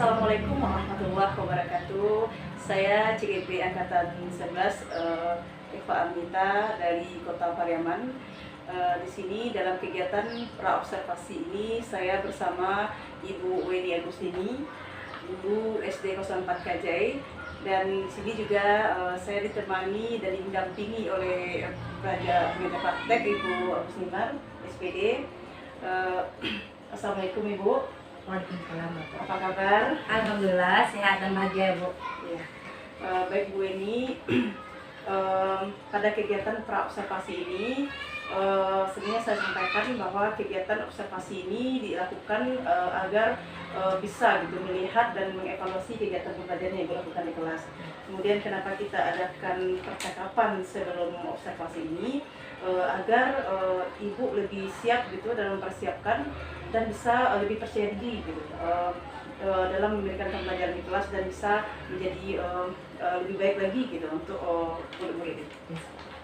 Assalamualaikum warahmatullahi wabarakatuh. Saya CGP Angkatan 11, Eva Amita dari Kota Pariaman. Di sini dalam kegiatan praobservasi ini saya bersama Ibu Weni Agustini, Guru SD 04 Kajai, dan di sini juga saya ditemani dan didampingi oleh Pelajar Media Praktek Ibu Agustina SPD. Assalamualaikum Ibu. Waalaikumsalam. Apa kabar? Alhamdulillah sehat dan bahagia, Bu. Ya. Baik Bu Weni, pada kegiatan praobservasi ini sebenarnya saya sampaikan bahwa kegiatan observasi ini dilakukan agar bisa gitu melihat dan mengevaluasi kegiatan pembelajaran yang dilakukan di kelas. Kemudian kenapa kita adakan percakapan sebelum observasi ini agar ibu lebih siap gitu dalam mempersiapkan dan bisa lebih percaya diri gitu dalam memberikan pembelajaran di kelas dan bisa menjadi lebih baik lagi gitu untuk murid-murid.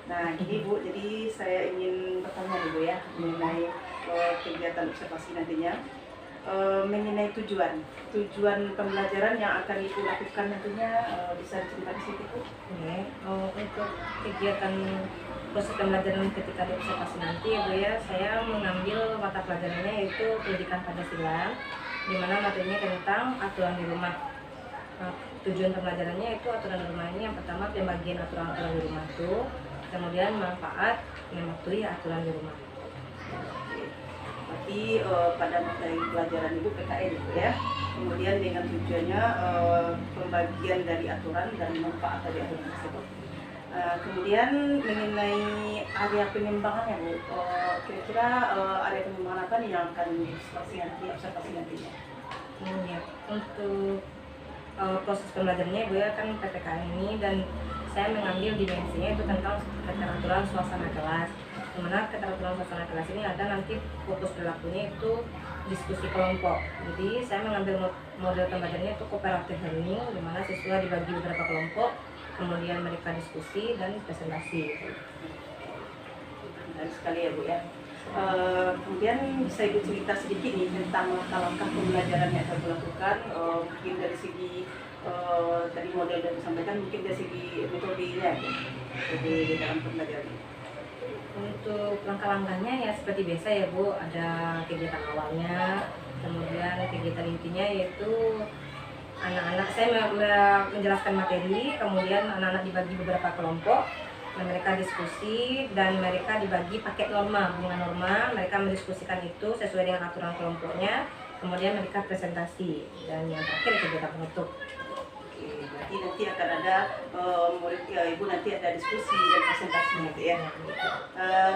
Nah, gini Bu, jadi saya ingin bertanya nih Bu ya mengenai kegiatan observasi nantinya, mengenai tujuan pembelajaran yang akan Ibu lakukan nantinya, bisa diceritakan sedikit Bu? Untuk kegiatan proses pembelajaran ketika di observasi nanti ya Bu ya, saya mengambil mata pelajarannya yaitu pendidikan Pancasila, di mana materinya tentang aturan di rumah. Nah, tujuan pembelajarannya itu aturan di rumah ini yang pertama pembagian aturan-aturan di rumah itu, kemudian manfaat mematuhi aturan di rumah. Berarti pada materi pelajaran Ibu PKN itu ya, kemudian dengan tujuannya pembagian dari aturan dan manfaat dari aturan tersebut. Kemudian mengenai area pengembangannya Bu, kira-kira area pengembangan apa nih yang akan observasi nantinya? Ya, untuk proses pembelajarannya Bu ya kan PPKN ini, dan saya mengambil dimensinya itu tentang keteraturan suasana kelas. Dimana keteraturan suasana kelas ini ada nanti fokus perilakunya itu diskusi kelompok. Jadi saya mengambil model pembelajarannya itu cooperative learning, di mana siswa dibagi beberapa kelompok, kemudian mereka diskusi dan presentasi. Menarik sekali ya Bu ya. Kemudian bisa Ibu cerita sedikit nih tentang langkah-langkah pembelajaran yang akan dilakukan, mungkin dari segi tadi model yang disampaikan, mungkin dari segi metodenya ya, jadi di dalam pembelajaran. Untuk langkah-langkahnya ya seperti biasa ya Bu, ada kegiatan awalnya, kemudian kegiatan intinya yaitu anak-anak saya menjelaskan materi, kemudian anak-anak dibagi beberapa kelompok, dan mereka diskusi dan mereka dibagi paket norma, bunga norma, mereka mendiskusikan itu sesuai dengan aturan kelompoknya, kemudian mereka presentasi, dan yang terakhir kegiatan penutup. Berarti nanti akan ada murid Ibu nanti ada diskusi dan presentasi gitu ya.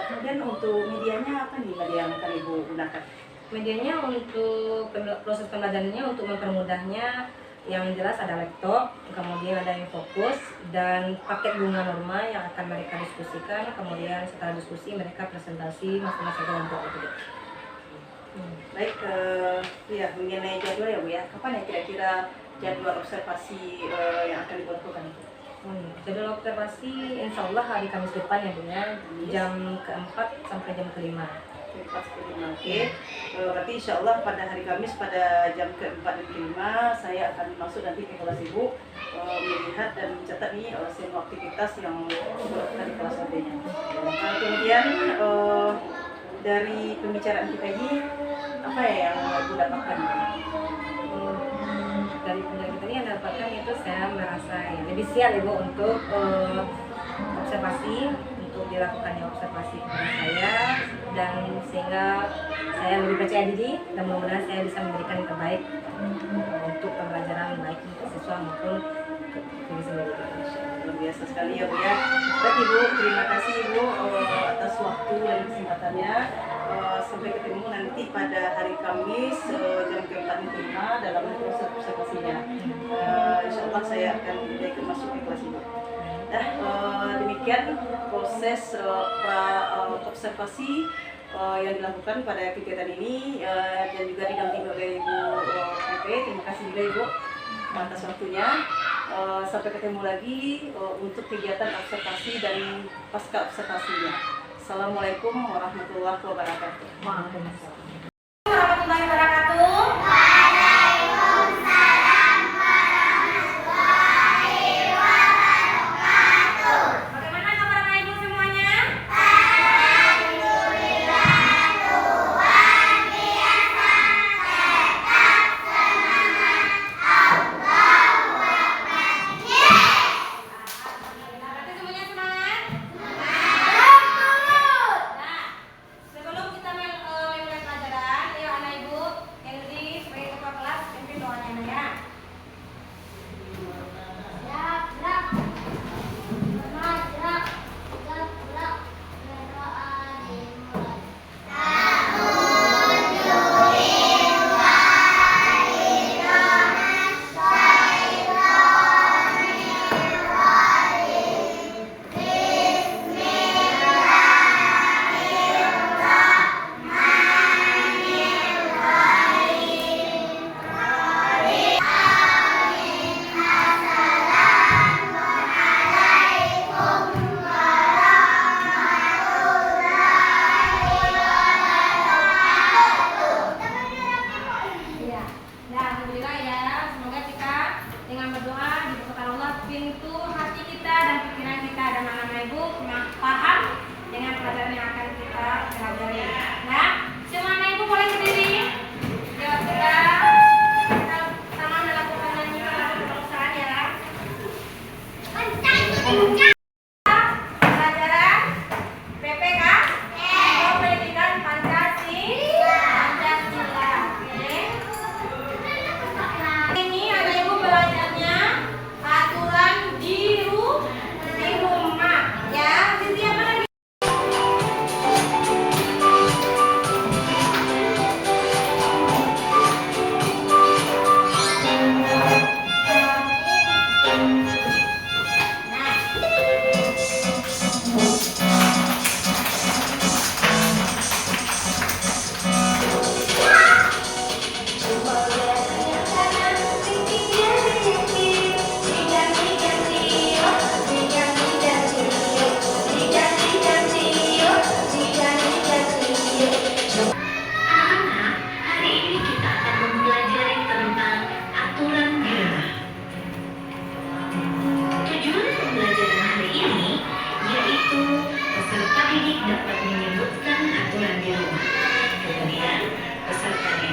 Kemudian untuk medianya apa nih media yang akan Ibu gunakan? Medianya untuk proses pembelajarannya untuk mempermudahnya yang jelas ada laptop, kemudian ada Infokus dan paket bunga norma yang akan mereka diskusikan, kemudian setelah diskusi mereka presentasi masing-masing kelompok gitu. Baik, ya mengenai jadwal ya Bu ya, kapan ya kira-kira jadwal observasi yang akan dilakukan itu? Jadwal observasi insya Allah hari Kamis depan ya Bu ya, jam ke-4 sampai jam ke-5. Oke. Berarti insya Allah pada hari Kamis pada jam ke-4 dan ke-5 saya akan masuk nanti ke kelas Ibu, melihat dan mencatat nih semua aktivitas yang dilakukan di kelas nantinya. Kemudian dari pembicaraan kita ini apa ya yang Ibu dapatkan? Dari pembelajaran kita ini yang dapatkan itu saya merasa ya, lebih siap Ibu untuk observasi, untuk dilakukannya observasi kepada saya, dan sehingga saya lebih percaya diri dan mudah-mudahan saya bisa memberikan yang terbaik untuk pembelajaran baik untuk siswa maupun diri sendiri. Luar biasa sekali ya Bu ya. Baik Ibu, terima kasih Ibu atas waktu dan kesempatannya. Sampai ketemu nanti pada hari Kamis jam ke-4 dan ke-5 dalam proses observasinya. Insya Allah saya akan ikut masuk ke kelas Ibu. Nah, demikian proses observasi yang dilakukan pada kegiatan ini dan juga didampingi oleh Ibu MP. Terima kasih juga Ibu atas waktunya. Sampai ketemu lagi untuk kegiatan observasi dan pasca observasinya. Assalamualaikum warahmatullahi wabarakatuh. Waalaikumsalam. Warahmatullahi wabarakatuh. Waalaikumsalam.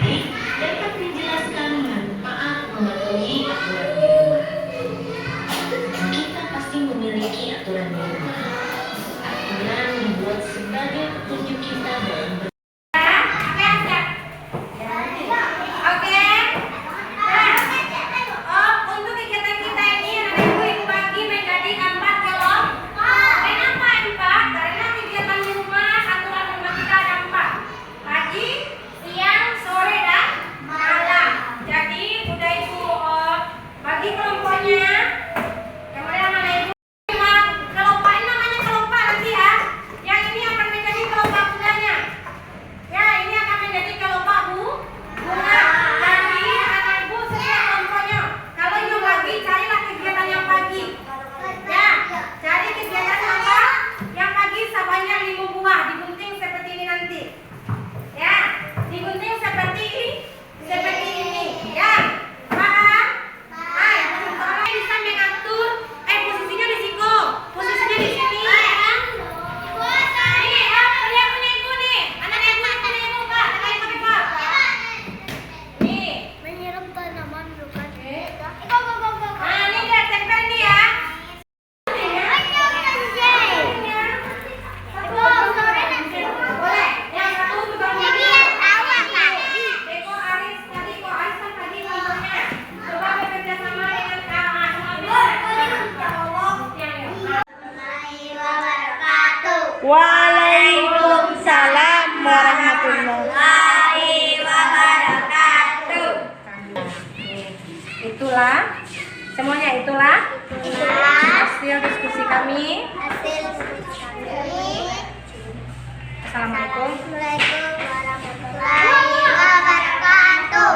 baik dapat menjelaskan manfaat mematuhi aturan di rumah. Kita pasti memiliki aturan di rumah. Aturan dibuat sebagai petunjuk kita dalam Waalaikumsalam warahmatullahi wabarakatuh. Itulah semuanya, itulah hasil diskusi kami. Assalamualaikum warahmatullahi wabarakatuh.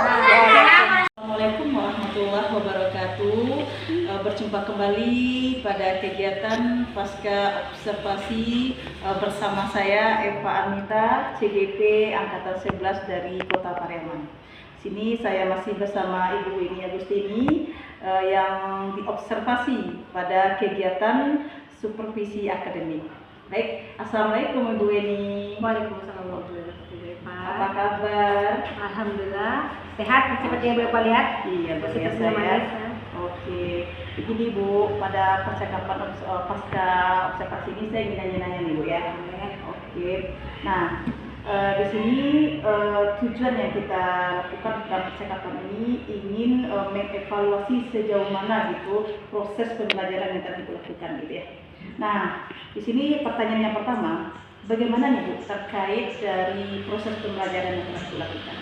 Assalamualaikum warahmatullahi wabarakatuh. Berjumpa kembali pada kegiatan pasca observasi bersama saya Eva Anita, CGP Angkatan 11 dari Kota Pariaman. Sini saya masih bersama Ibu Weni Agustini yang diobservasi pada kegiatan supervisi akademik. Baik, Assalamualaikum Ibu Weni. Waalaikumsalam warahmatullahi wabarakatuh. Apa kabar? Alhamdulillah sehat seperti yang Bapak lihat. Iya, Positif biasa ya. manis. Oke, begini Bu, pada percakapan pasca observasi ini saya ingin nanya-nanya nih Bu ya. Oke, nah di sini tujuan yang kita lakukan dalam percakapan ini ingin mengevaluasi sejauh mana gitu proses pembelajaran yang telah dilakukan gitu ya. Nah, di sini pertanyaan yang pertama, bagaimana nih Bu terkait dari proses pembelajaran yang telah dilakukan?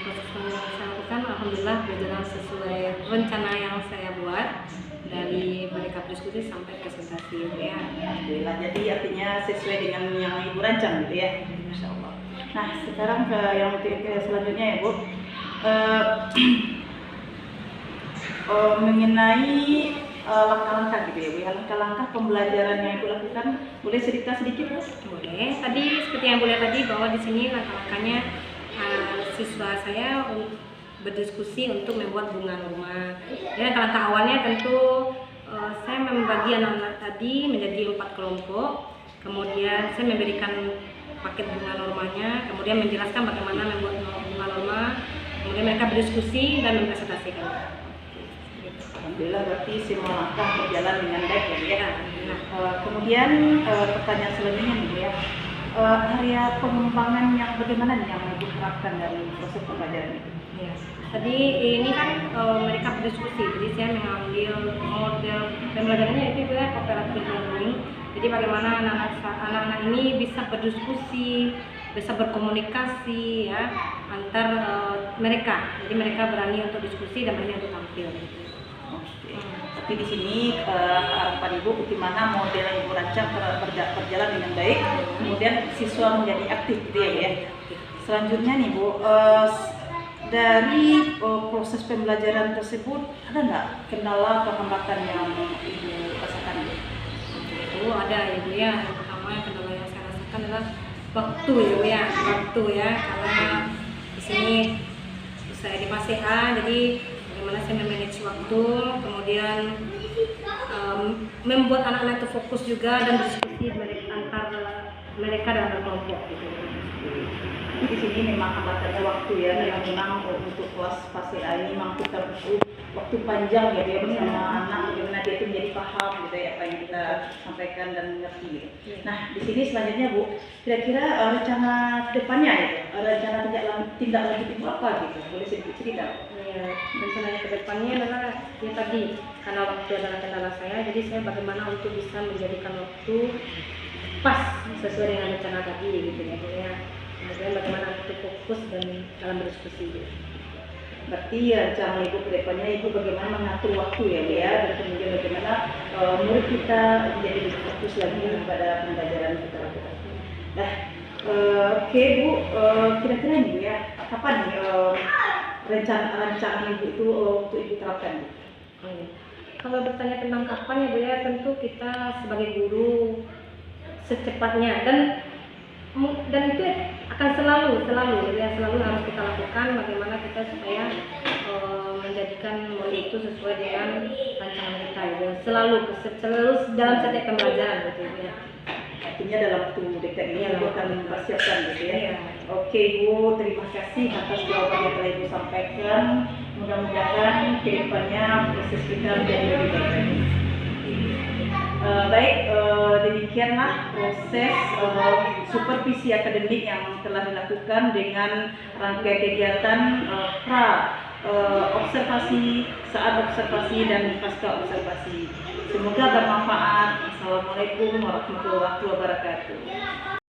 Proses yang saya lakukan alhamdulillah berjalan sesuai rencana yang saya buat dari merekap diskusi sampai presentasi ya. Alhamdulillah, jadi artinya sesuai dengan yang Ibu rancang gitu ya. Masya Allah. Nah, sekarang ke yang selanjutnya ya Bu, mengenai langkah-langkah gitu ya Bu, langkah-langkah pembelajaran yang Ibu lakukan, boleh cerita sedikit Bu? Boleh. Tadi seperti yang boleh tadi bahwa di sini langkah-langkahnya siswa saya berdiskusi untuk membuat bunga rumah. Ya, langkah awalnya tentu saya membagi anak-anak tadi menjadi 4 kelompok. Kemudian saya memberikan paket bunga normanya, kemudian menjelaskan bagaimana membuat bunga norma. Kemudian mereka berdiskusi dan mempresentasikan. Alhamdulillah, berarti semua langkah berjalan dengan baik ya Bu ya. Nah, Kemudian pertanyaan selanjutnya nih Bu ya, area pengembangan yang bagaimana nih yang Ibu harapkan dari proses pembelajaran itu? ya. Tadi ini kan mereka berdiskusi, jadi saya mengambil model pembelajarannya itu juga cooperative learning. Jadi bagaimana anak-anak ini bisa berdiskusi, bisa berkomunikasi ya antar mereka. Jadi mereka berani untuk diskusi dan berani untuk tampil. Oke. Tapi di sini harapan Ibu bagaimana model yang Ibu rancang berjalan dengan baik, kemudian siswa menjadi aktif gitu ya. Selanjutnya nih Bu, dari proses pembelajaran tersebut ada nggak kendala atau hambatan yang Ibu rasakan? Itu ada ya Bu ya. Yang pertama kendala yang saya rasakan adalah waktu ya Bu ya, waktu ya, karena di sini saya di fase A, jadi bagaimana saya memanage waktu, kemudian membuat anak-anak itu fokus juga dan berdiskusi antar mereka dalam berkelompok gitu. Di sini memang hambatannya waktu ya, memang untuk kelas fase A ini memang kita butuh waktu panjang ya dia bersama anak, bagaimana dia itu menjadi paham gitu ya apa yang kita sampaikan dan mengerti gitu. Nah di sini selanjutnya Bu, kira-kira rencana kedepannya ya, rencana tindak lanjut Ibu apa gitu, boleh sedikit cerita? Ya, rencananya ke depannya adalah ya tadi, karena waktu adalah kendala saya, jadi saya bagaimana untuk bisa menjadikan waktu pas sesuai dengan rencana tadi gitu ya Bu ya. Kemudian bagaimana untuk fokus dan dalam berdiskusi gitu. Berarti rencana Ibu kedepannya Ibu bagaimana mengatur waktu ya Bu ya, dan kemudian bagaimana murid kita menjadi lebih fokus lagi pada pembelajaran kita lakukan. Nah, oke Bu, kira-kira nih Bu ya, kapan nih rencana Ibu itu untuk Ibu terapkan Bu? Oh, iya. Kalau bertanya tentang kapan ya Bu ya, tentu kita sebagai guru secepatnya dan itu akan selalu harus kita lakukan bagaimana kita supaya menjadikan murid itu sesuai dengan rancangan kita ya. Selalu dalam setiap pembelajaran gitu ya. Artinya dalam waktu dekat ini Ibu akan mempersiapkan gitu ya. Iya. Oke Bu, terima kasih atas jawaban yang telah Ibu sampaikan. Mudah-mudahan kedepannya proses kita menjadi lebih baik lagi. Demikianlah proses supervisi akademik yang telah dilakukan dengan rangkaian kegiatan observasi, saat observasi dan pasca observasi. Semoga bermanfaat. Assalamualaikum warahmatullahi wabarakatuh.